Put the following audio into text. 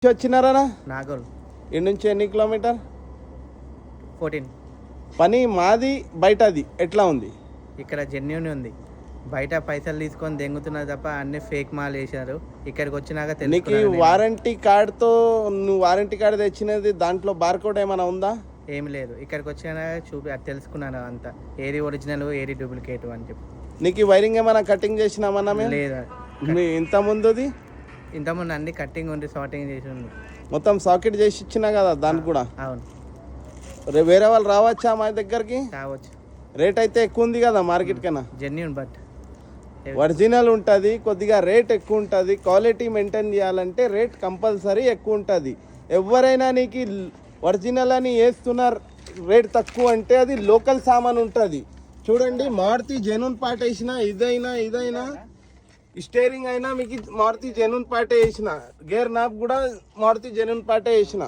వచ్చినారా నాగోల్ ఇటు నుంచి ఎన్ని కిలోమీటర్ 14 పని మాది బయటది ఎట్లా ఉంది ఇక్కడ జెన్యూన్ ఉంది. బయట పైసలు తీసుకొని దెంగుతున్నారు తప్ప అన్ని ఫేక్ మాల్ వేశారు. ఇక్కడికి వచ్చినాక నీకు తెలుసుకున్నాను నేను. వారంటీ కార్డ్తో నువ్వు వారంటీ కార్డు తెచ్చినది దాంట్లో బార్కోడ్ ఏమైనా ఉందా? ఏమి లేదు. ఇక్కడికి వచ్చినాక అది తెలుసుకున్నాను అంతా, ఏది ఒరిజినల్ ఏది డూప్లికేట్ అని చెప్పి. నీకు ఈ వైరింగ్ ఏమైనా కటింగ్ చేసినామన్నా మేము? లేదా ఇంత ముందుది ఇంతకుముందు అన్ని కట్టింగ్ ఉండి షార్టింగ్ చేసి ఉంది. మొత్తం సాకెట్ చేసి ఇచ్చినా కదా దానికి కూడా. అవును, వేరే వాళ్ళు రావచ్చా మా దగ్గరికి? కావచ్చు. రేట్ అయితే ఎక్కువ ఉంది కదా మార్కెట్ కన్నా. జెన్యూన్ బట్ ఒరిజినల్ ఉంటుంది, కొద్దిగా రేట్ ఎక్కువ ఉంటుంది. క్వాలిటీ మెయింటైన్ చేయాలంటే రేట్ కంపల్సరీ ఎక్కువ ఉంటుంది. ఎవరైనా నీకు ఒరిజినల్ అని వేస్తున్నారు రేట్ తక్కువ అంటే అది లోకల్ సామాన్ ఉంటుంది. చూడండి, మారుతి జెన్యూన్ పార్ట్ వేసిన, ఇదైనా స్టీరింగ్ అయినా మీకు మారుతి జెన్యూన్ పార్టే వేసిన, గేర్ నాబ్ కూడా మారుతి జెన్యూన్ పార్టే వేసిన.